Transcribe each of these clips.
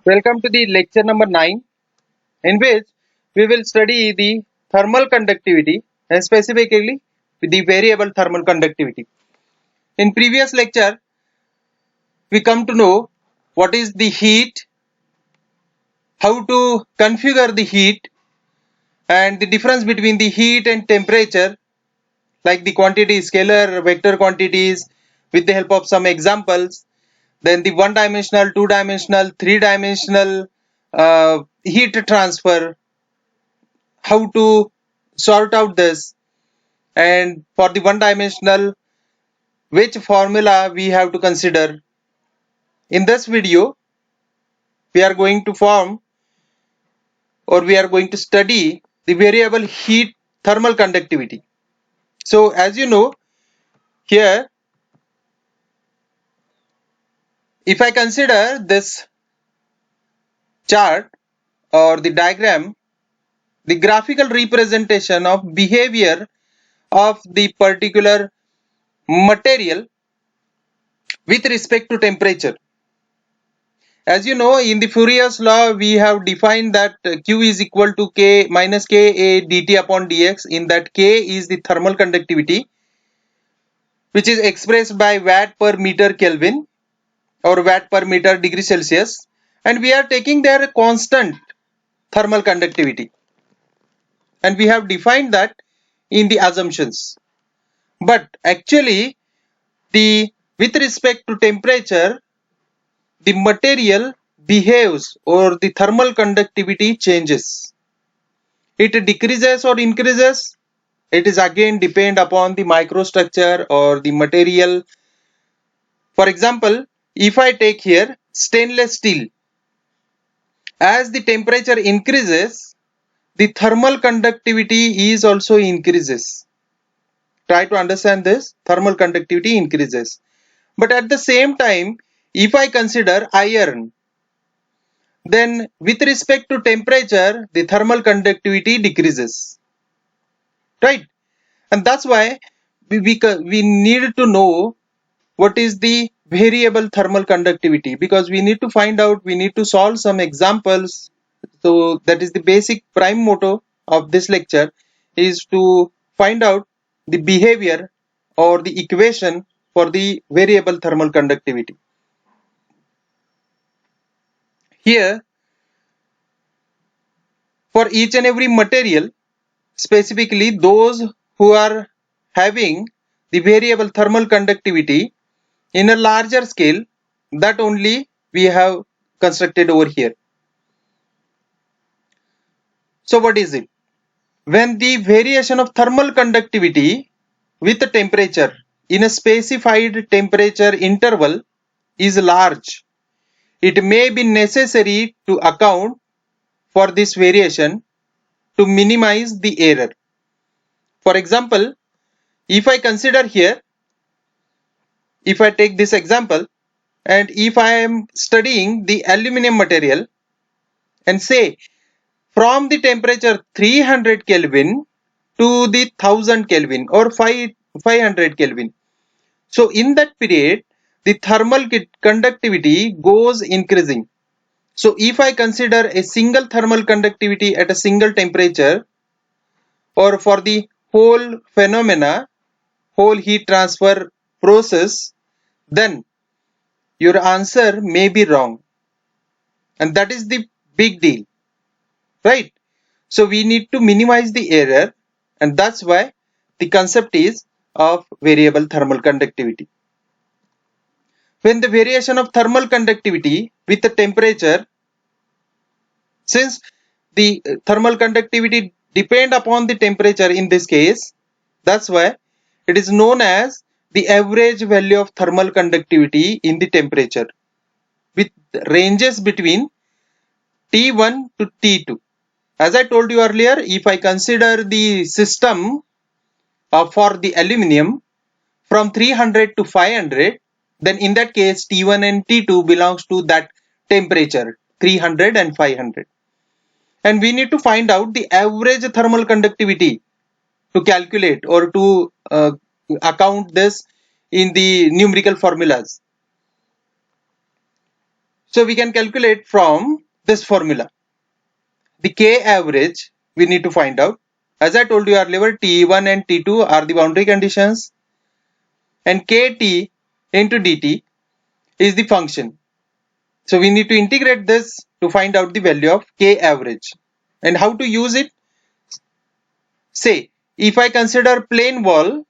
Welcome to the lecture number 9, in which we will study the thermal conductivity and specifically the variable thermal conductivity. In previous lecture, we come to know what is the heat, how to configure the heat, and the difference between the heat and temperature, like the quantity, scalar, vector quantities, with the help of some examples. Then the one-dimensional, two-dimensional, three-dimensional heat transfer, how to sort out this, and for the one dimensional which formula we have to consider. In this video we are going to form or we are going to study the variable heat thermal conductivity. So as you know, here if I consider this chart or the diagram, the graphical representation of behavior of the particular material with respect to temperature. As you know, in the Fourier's law, we have defined that Q is equal to K minus Ka dt upon dx. In that K is the thermal conductivity, which is expressed by watt per meter Kelvin or watt per meter degree Celsius. And we are taking their constant thermal conductivity. And we have defined that in the assumptions. But actually, with respect to temperature, the material behaves or the thermal conductivity changes. It decreases or increases. It is again depend upon the microstructure or the material. For example, if I take here stainless steel, as the temperature increases, the thermal conductivity is also increases. Try to understand this. Thermal conductivity increases. But at the same time, if I consider iron, then with respect to temperature, the thermal conductivity decreases, right? And that's why we need to know what is the variable thermal conductivity, because we need to find out, we need to solve some examples. So that is the basic prime motto of this lecture, is to find out the behavior or the equation for the variable thermal conductivity. Here, for each and every material, specifically those who are having the variable thermal conductivity in a larger scale, that only we have constructed over here. So what is it? When the variation of thermal conductivity with the temperature in a specified temperature interval is large, it may be necessary to account for this variation to minimize the error. For example, if I consider here, if I take this example, and if I am studying the aluminum material and say from the temperature 300 Kelvin to the 1000 Kelvin or 500 Kelvin. So in that period, the thermal conductivity goes increasing. So if I consider a single thermal conductivity at a single temperature, or for the whole phenomena, whole heat transfer process, then your answer may be wrong. And that is the big deal, right? So we need to minimize the error, and that's why the concept is of variable thermal conductivity. When the variation of thermal conductivity with the temperature, since the thermal conductivity depend upon the temperature in this case, that's why it is known as the average value of thermal conductivity in the temperature, with ranges between T1 to T2. As I told you earlier, if I consider the system for the aluminum from 300 to 500, then in that case T1 and T2 belongs to that temperature 300 and 500. And we need to find out the average thermal conductivity to calculate or to account this in the numerical formulas. So we can calculate from this formula. The K average we need to find out. As I told you earlier, T1 and T2 are the boundary conditions, and Kt into dt is the function. So we need to integrate this to find out the value of K average. And how to use it? Say, if I consider plane wall,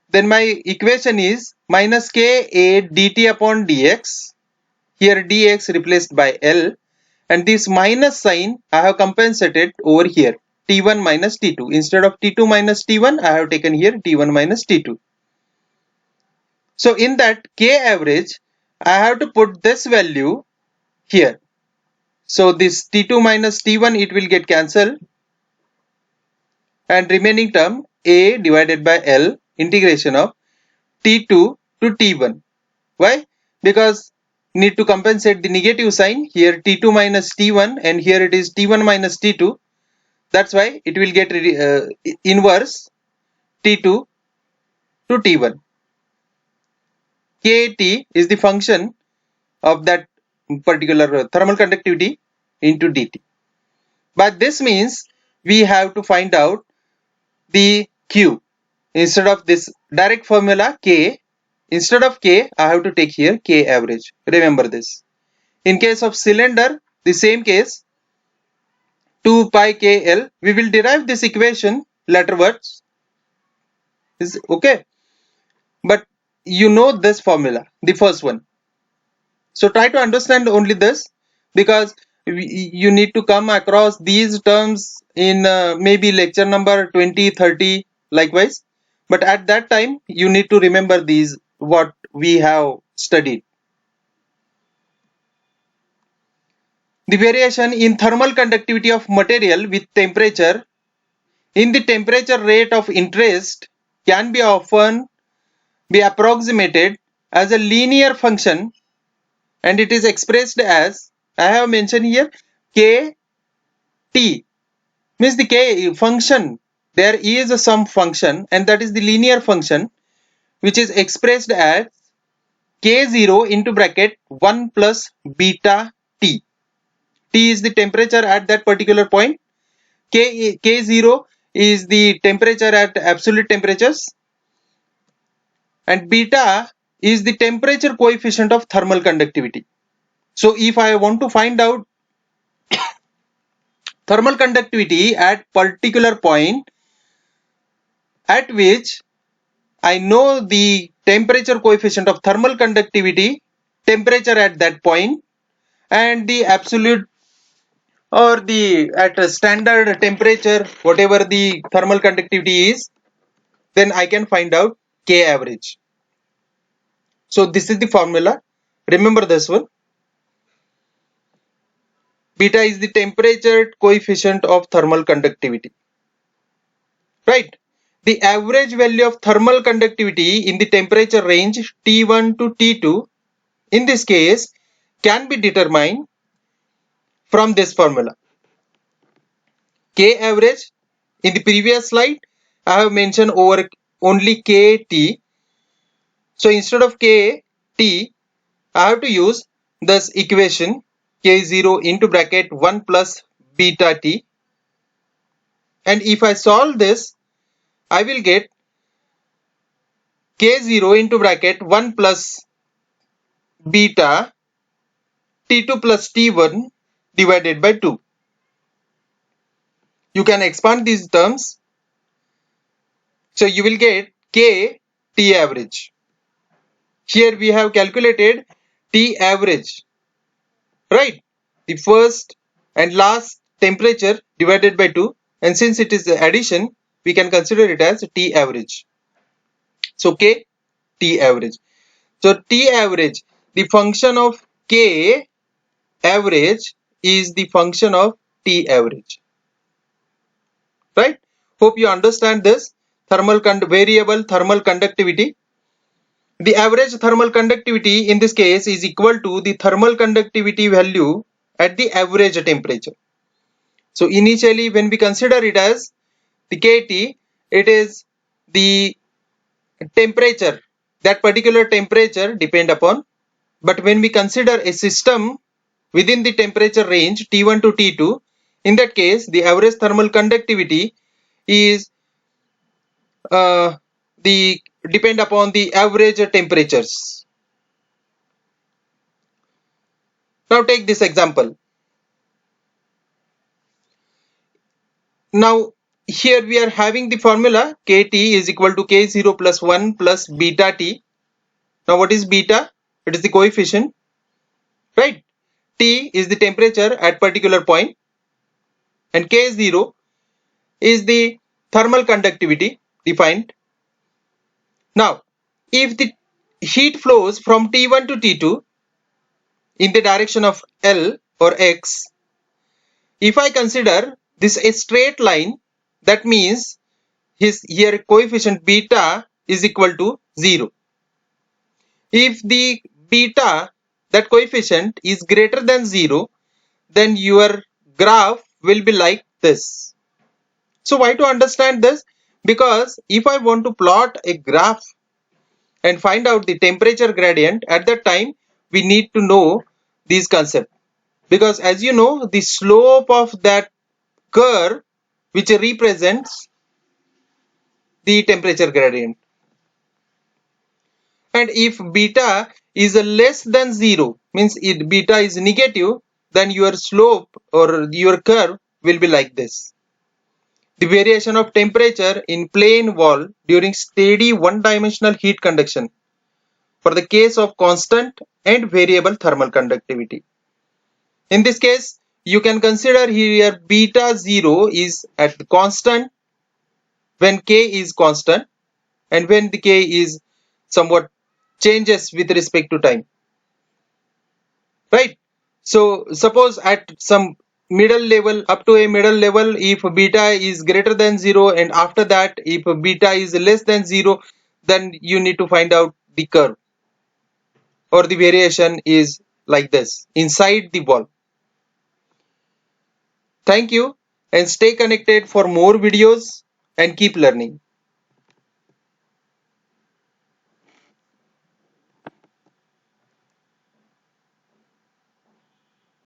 then my equation is minus Ka dt upon dx. Here dx replaced by L, and this minus sign I have compensated over here, T1 minus T2. Instead of T2 minus T1, I have taken here T1 minus T2. So in that K average, I have to put this value here. So this T2 minus T1, it will get cancelled, and remaining term A divided by L integration of T2 to T1. Why? Because need to compensate the negative sign, here T2 minus T1 and here it is T1 minus T2. That's why it will get inverse T2 to T1. Kt is the function of that particular thermal conductivity into dt. But this means we have to find out the Q. Instead of this direct formula K, instead of K, I have to take here K average. Remember this. In case of cylinder, the same case, 2 pi KL, we will derive this equation letterwards. Is okay. But you know this formula, the first one. So try to understand only this, because you need to come across these terms in maybe lecture number 20, 30, likewise. But at that time, you need to remember these, what we have studied. The variation in thermal conductivity of material with temperature in the temperature rate of interest can be often be approximated as a linear function, and it is expressed as, I have mentioned here, Kt, means the K function. There is some function, and that is the linear function, which is expressed as K0 into bracket 1 plus beta T. T is the temperature at that particular point. K0 is the temperature at absolute temperatures, and beta is the temperature coefficient of thermal conductivity. So if I want to find out thermal conductivity at particular point at which I know the temperature coefficient of thermal conductivity, temperature at that point, and the absolute or the at a standard temperature, whatever the thermal conductivity is, then I can find out K average. So this is the formula. Remember this one. Beta is the temperature coefficient of thermal conductivity. Right? The average value of thermal conductivity in the temperature range T1 to T2, in this case, can be determined from this formula. K average, in the previous slide, I have mentioned over only Kt. So instead of Kt, I have to use this equation K0 into bracket 1 plus beta T. And if I solve this, I will get K0 into bracket 1 plus beta T2 plus T1 divided by 2. You can expand these terms. So you will get K T average. Here we have calculated T average. Right? The first and last temperature divided by 2. And since it is addition, we can consider it as T average. So K T average. So T average, the function of K average is the function of T average. Right? Hope you understand this. Variable thermal conductivity. The average thermal conductivity in this case is equal to the thermal conductivity value at the average temperature. So initially when we consider it as the Kt, it is the temperature, that particular temperature depend upon But when we consider a system within the temperature range T1 to T2, in that case the average thermal conductivity is the depend upon the average temperatures. Now take this example. Now here we are having the formula Kt is equal to K0 plus 1 plus beta T. Now what is beta? It is the coefficient, right? T is the temperature at particular point, and K0 is the thermal conductivity defined. Now if the heat flows from T1 to T2 in the direction of L or X, if I consider this a straight line, that means his here coefficient beta is equal to 0. If the beta, that coefficient, is greater than 0, then your graph will be like this. So why to understand this? Because if I want to plot a graph and find out the temperature gradient, at that time we need to know these concepts. Because as you know, the slope of that curve which represents the temperature gradient. And if beta is less than 0, means if beta is negative, then your slope or your curve will be like this. The variation of temperature in plane wall during steady one-dimensional heat conduction for the case of constant and variable thermal conductivity. In this case, you can consider here beta 0 is at the constant when K is constant, and when the K is somewhat changes with respect to time, right? So suppose at some middle level, up to a middle level, if beta is greater than 0, and after that if beta is less than 0, then you need to find out the curve or the variation is like this inside the ball. Thank you and stay connected for more videos and keep learning.